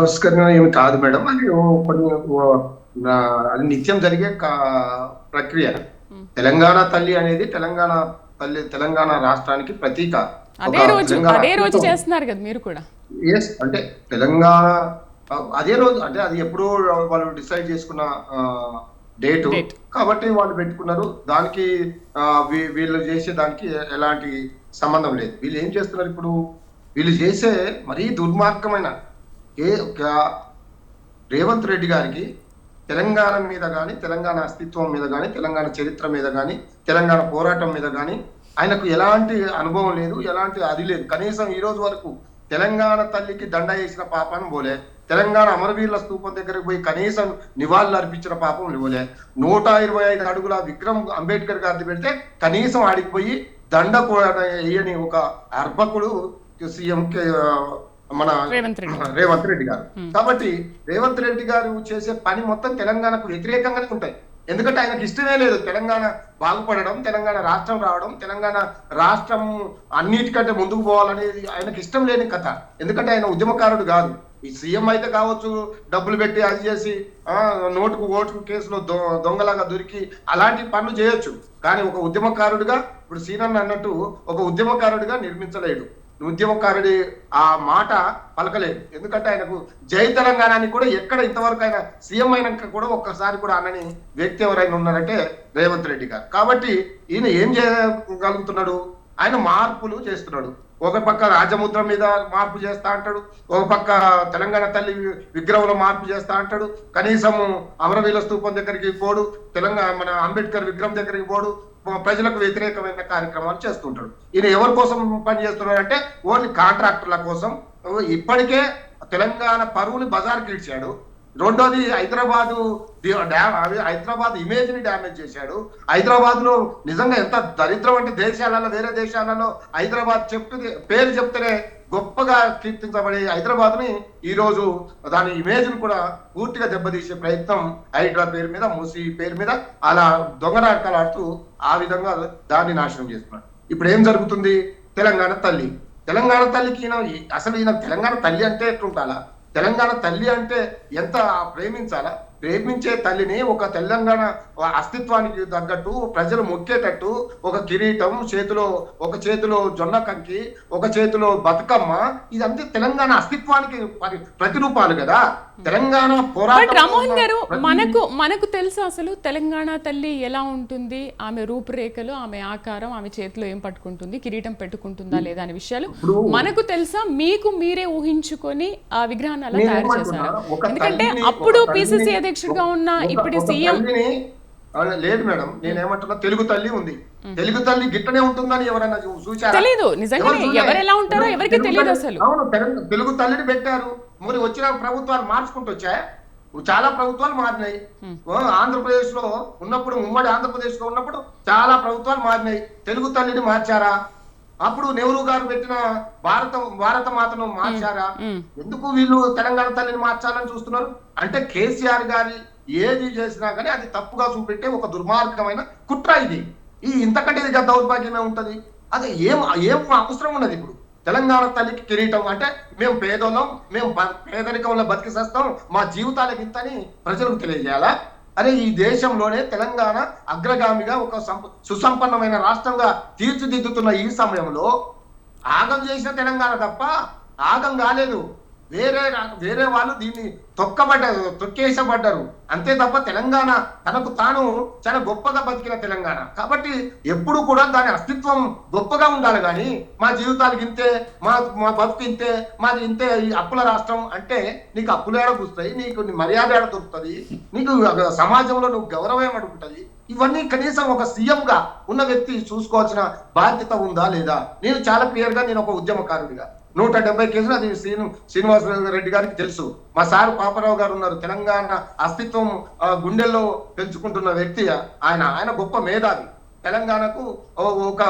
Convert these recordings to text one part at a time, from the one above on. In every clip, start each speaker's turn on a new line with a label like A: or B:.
A: సంస్కరణ ఏమి కాదు మేడం. అది కొన్ని అది నిత్యం జరిగే ప్రక్రియ. తెలంగాణ తల్లి అనేది తెలంగాణ రాష్ట్రానికి ప్రతీక. ఒక తెలంగాణ
B: అదే రోజు చేస్తున్నారు కదా మీరు కూడా.
A: అంటే తెలంగాణ అదే రోజు అంటే అది ఎప్పుడూ వాళ్ళు డిసైడ్ చేసుకున్న డేటు కాబట్టి వాళ్ళు పెట్టుకున్నారు. దానికి వీళ్ళు చేసే దానికి ఎలాంటి సంబంధం లేదు. వీళ్ళు ఏం చేస్తున్నారు ఇప్పుడు? వీళ్ళు చేసే మరీ దుర్మార్గమైన రేవంత్ రెడ్డి గారికి తెలంగాణ మీద కానీ, తెలంగాణ అస్తిత్వం మీద కానీ, తెలంగాణ చరిత్ర మీద కానీ, తెలంగాణ పోరాటం మీద కానీ ఆయనకు ఎలాంటి అనుభవం లేదు, ఎలాంటి అది లేదు. కనీసం ఈ రోజు వరకు తెలంగాణ తల్లికి దండ వేసిన పాపం పోలే, తెలంగాణ అమరవీరుల స్తూపం దగ్గరకు పోయి కనీసం నివాళులు అర్పించిన పాపం పోలే. 125 అడుగుల విక్రమ్ అంబేద్కర్ గారిది పెడితే కనీసం ఆడికి దండ కూడా వేయని ఒక అర్భకుడు సీఎం మన రేవంత్ రెడ్డి గారు. కాబట్టి రేవంత్ రెడ్డి గారు చేసే పని మొత్తం తెలంగాణకు వ్యతిరేకంగానే ఉంటాయి. ఎందుకంటే ఆయనకు ఇష్టమే లేదు తెలంగాణ బాగుపడడం, తెలంగాణ రాష్ట్రం రావడం, తెలంగాణ రాష్ట్రం అన్నిటికంటే ముందుకు పోవాలనేది ఆయనకు ఇష్టం లేని కథ. ఎందుకంటే ఆయన ఉద్యమకారుడు కాదు. ఈ సీఎం అయితే కావచ్చు, డబ్బులు పెట్టి అది చేసి నోటుకు ఓటుకు కేసులో దొంగలాగా దొరికి అలాంటి పనులు చేయొచ్చు. కానీ ఒక ఉద్యమకారుడిగా ఇప్పుడు సీనన్న అన్నట్టు ఒక ఉద్యమకారుడిగా నిర్మించలేడు. ఉద్యమకారుడి ఆ మాట పలకలేదు. ఎందుకంటే ఆయనకు జై తెలంగాణ అని కూడా ఎక్కడ ఇంతవరకు ఆయన సీఎం అయినాక కూడా ఒక్కసారి కూడా అనని వ్యక్తి ఎవరైనా ఉన్నారంటే రేవంత్ రెడ్డి గారు. కాబట్టి ఈయన ఏం చేయగలుగుతున్నాడు? ఆయన మార్పులు చేస్తున్నాడు. ఒక పక్క రాజముద్ర మీద మార్పు చేస్తా అంటాడు, ఒక పక్క తెలంగాణ తల్లి విగ్రహంలో మార్పు చేస్తా అంటాడు, కనీసం అమరవీరుల స్తూపం దగ్గరికి పోడు, తెలంగాణ మన అంబేద్కర్ విగ్రహం దగ్గరికి పోడు, ప్రజలకు వ్యతిరేకమైన కార్యక్రమాలు చేస్తుంటాడు. ఈయన ఎవరి కోసం పనిచేస్తున్నాడు అంటే ఓన్లీ కాంట్రాక్టర్ల కోసం. ఇప్పటికే తెలంగాణ పరువుని బజార్కి ఇచ్చాడు. రెండోది హైదరాబాద్ ఇమేజ్ ని డ్యామేజ్ చేశాడు. హైదరాబాద్ లో నిజంగా ఎంత దరిద్రం అంటే వేరే దేశాలలో హైదరాబాద్ పేరు చెప్తేనే గొప్పగా కీర్తించబడే హైదరాబాద్ ని ఈ రోజు దాని ఇమేజ్ ని కూడా పూర్తిగా దెబ్బతీసే ప్రయత్నం హైదరాబాద్ పేరు మీద, మూసీ పేరు మీద అలా దొంగనాటకాలు ఆడుతూ ఆ విధంగా దాన్ని నాశనం చేస్తున్నాడు. ఇప్పుడు ఏం జరుగుతుంది? తెలంగాణ తల్లికి అసలు ఈయన తెలంగాణ తల్లి అంటే ఎట్లుంటాలా? తెలంగాణ తల్లి అంటే ఎంత ప్రేమించాలా? ప్రేమించే తల్లిని ఒక తెలంగాణ అస్తిత్వానికి తగ్గట్టు ప్రజలు మొక్కేటట్టు ఒక కిరీటం ఒక చేతిలో జొన్న కంకి, ఒక చేతిలో బతుకమ్మ, ఇదంతా తెలంగాణ అస్తిత్వానికి ప్రతిరూపాలు కదా. తెలంగాణ పోరాటం.
B: రామ్మోహన్ గారు, మనకు తెలుసు అసలు తెలంగాణ తల్లి ఎలా ఉంటుంది, ఆమె రూపురేఖలు, ఆమె ఆకారం, ఆమె చేతిలో ఏం పట్టుకుంటుంది, కిరీటం పెట్టుకుంటుందా లేదా అనే విషయాలు మనకు తెలుసా? మీకు మీరే ఊహించుకొని ఆ విగ్రహాన్ని అలా తయారు చేశారు? ఎందుకంటే అప్పుడు పిసిసి అధ్యక్షుడిగా ఉన్న ఇప్పుడు సీఎం
A: లేదు మేడం, నేనేమంటున్నా తెలుగు తల్లి ఉంది. తెలుగు తల్లి గిట్టనే ఉంటుందని ఎవరైనా చూసారా?
B: తెలీదు. నిజంగా ఎవరు ఎలా ఉంటారో ఎవరికి తెలియదు అసలు.
A: అవును, తెలుగు తల్లిని పెట్టారు. మరి వచ్చిన ప్రభుత్వాలు మార్చుకుంటూ వచ్చాయి. చాలా ప్రభుత్వాలు మారినాయి. ఆంధ్రప్రదేశ్ లో ఉన్నప్పుడు, ఉమ్మడి ఆంధ్రప్రదేశ్ లో ఉన్నప్పుడు చాలా ప్రభుత్వాలు మారినాయి. తెలుగు తల్లిని మార్చారా? అప్పుడు నెహ్రూ గారు పెట్టిన భారత మాతను మార్చారా? ఎందుకు వీళ్ళు తెలంగాణ తల్లిని మార్చాలని చూస్తున్నారు? అంటే కేసీఆర్ గారి ఏది చేసినా కానీ అది తప్పుగా చూపెట్టే ఒక దుర్మార్గమైన కుట్ర ఇది. ఇంతకంటే ఇది దౌర్భాగ్యమే ఉంటది. అది ఏం అవసరం ఉన్నది? ఇప్పుడు తెలంగాణ తల్లికి కిరీటం అంటే మేము పేదోళ్ళం, మేము పేదరికంలో బతికి చేస్తాం, మా జీవితాలకి ఇంతని ప్రజలకు తెలియజేయాలా? అరే, ఈ దేశంలోనే తెలంగాణ అగ్రగామిగా ఒక సుసంపన్నమైన రాష్ట్రంగా తీర్చిదిద్దుతున్న ఈ సమయంలో ఆగం చేసిన తెలంగాణ తప్ప ఆగం కాలేదు. వేరే వాళ్ళు దీన్ని తొక్కేసబడ్డారు అంతే తప్ప తెలంగాణ తనకు తాను చాలా గొప్పగా బతికిన తెలంగాణ. కాబట్టి ఎప్పుడు కూడా దాని అస్తిత్వం గొప్పగా ఉండాలి. కానీ మా జీవితాలకు ఇంతే, మా బతుకు ఇంతే, మాది ఇంతే, ఈ అప్పుల రాష్ట్రం అంటే నీకు అప్పులు ఏడ కూస్తాయి, నీకు మర్యాద ఏడ దొరుకుతుంది, నీకు సమాజంలో నువ్వు గౌరవం అడుగుతుంది. ఇవన్నీ కనీసం ఒక సీఎం గా ఉన్న వ్యక్తి చూసుకోవాల్సిన బాధ్యత ఉందా లేదా? నేను చాలా క్లియర్ గా, నేను ఒక ఉద్యమకారుడిగా 170 కేసులు అది శ్రీనివాస రెడ్డి గారికి తెలుసు. మా సారు పాపారావు గారు ఉన్నారు, తెలంగాణ అస్తిత్వం గుండెల్లో పెంచుకుంటున్న వ్యక్తి ఆయన గొప్ప మేధావి. తెలంగాణకు ఒక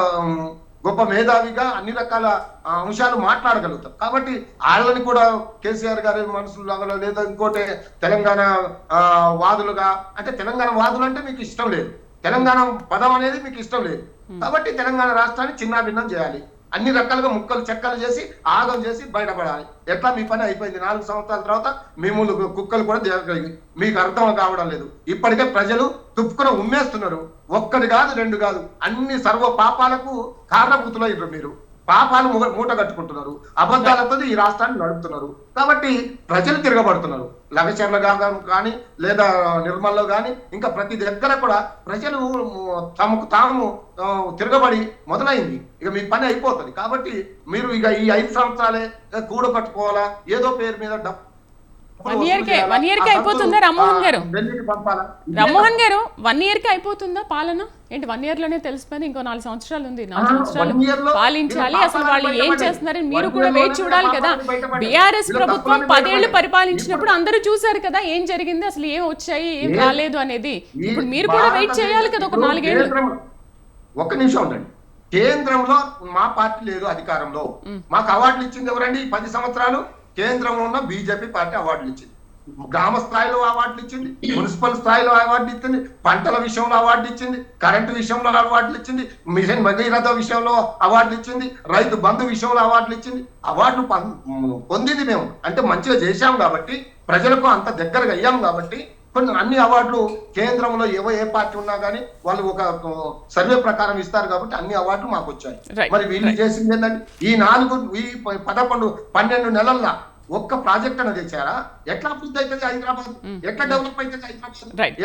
A: గొప్ప మేధావిగా అన్ని రకాల అంశాలు మాట్లాడగలుగుతారు. కాబట్టి వాళ్ళని కూడా కేసీఆర్ గారి మనసులో లేదా ఇంకోటి తెలంగాణ వాదులుగా, అంటే తెలంగాణ వాదులు అంటే మీకు ఇష్టం లేదు, తెలంగాణ పదం అనేది మీకు ఇష్టం లేదు. కాబట్టి తెలంగాణ రాష్ట్రాన్ని చిన్నాభిన్నం చేయాలి. అన్ని రకాలుగా ముక్కలు చెక్కలు చేసి ఆగం చేసి బయటపడాలి. ఎట్లా మీ పని అయిపోయింది. 4 సంవత్సరాల తర్వాత మిమ్మల్ని కుక్కలు కూడా దేవగలిగి మీకు అర్థం కావడం లేదు. ఇప్పటికే ప్రజలు తుప్పుకుని ఉమ్మేస్తున్నారు. ఒక్కటి కాదు, 2 కాదు, అన్ని సర్వ పాపాలకు కారణభూతులయ్యారు. మీరు పాపాలు మూట కట్టుకుంటున్నారు, అబద్ధాలతో ఈ రాష్ట్రాన్ని నడుపుతున్నారు. కాబట్టి ప్రజలు తిరగబడుతున్నారు. లగచర్ల కానీ లేదా నిర్మల్లో కానీ ఇంకా ప్రతి దగ్గర కూడా ప్రజలు తమకు తాము తిరగబడి మొదలైంది. ఇక మీ పని అయిపోతుంది. కాబట్టి మీరు ఇక ఈ 5 సంవత్సరాలే కూడబట్టుకోవాలా, ఏదో పేరు మీద డబ్బు
B: 1 year కే అయిపోతుందా రామ్మోహన్ గారు? రామ్మోహన్ గారు 1 year కే అయిపోతుందా పాలన? ఏంటి 1 year లోనే తెలిసిపోయింది ఇంకో 4 సంవత్సరాలు ఉంది, 4 సంవత్సరాలు పాలించాలి. అసలు వాళ్ళు ఏం చేస్తున్నారని మీరు కూడా వేచి చూడాలి కదా. బీఆర్ఎస్ ప్రభుత్వం 10 ఏళ్లు పరిపాలించినప్పుడు అందరూ చూసారు కదా ఏం జరిగింది, అసలు ఏం వచ్చాయి ఏం రాలేదు అనేది. ఇప్పుడు మీరు కూడా వెయిట్ చేయాలి కదా ఒక 4 ఏళ్ళు.
A: ఒక్క నిమిషం ఉండండి. కేంద్రంలో మా పార్టీ లేదు అధికారంలో. మాకు అవార్డులు ఇచ్చింది ఎవరండి? 10 సంవత్సరాలు కేంద్రంలో ఉన్న బీజేపీ పార్టీ అవార్డులు ఇచ్చింది. గ్రామ స్థాయిలో అవార్డులు ఇచ్చింది, మున్సిపల్ స్థాయిలో అవార్డులు ఇచ్చింది, పంటల విషయంలో అవార్డు ఇచ్చింది, కరెంటు విషయంలో అవార్డులు ఇచ్చింది, మిషన్ భగీరథ విషయంలో అవార్డులు ఇచ్చింది, రైతు బంధు విషయంలో అవార్డులు ఇచ్చింది. అవార్డులు పొందింది మేము అంటే మంచిగా చేశాం కాబట్టి, ప్రజలకు అంత దగ్గరగా అయ్యాం కాబట్టి కొన్ని అన్ని అవార్డులు కేంద్రంలో ఏ పార్టీ ఉన్నా కానీ వాళ్ళు ఒక సర్వే ప్రకారం ఇస్తారు కాబట్టి అన్ని అవార్డులు మాకు వచ్చాయి. మరి వీళ్ళు చేసింది ఏంటంటే ఈ 11, 12 నెలల్లో ఒక్క ప్రాజెక్ట్ అనేది తెచ్చారా? ఎట్లా అభివృద్ధి అవుతుంది హైదరాబాద్? ఎట్లా డెవలప్ అవుతుంది హైదరాబాద్?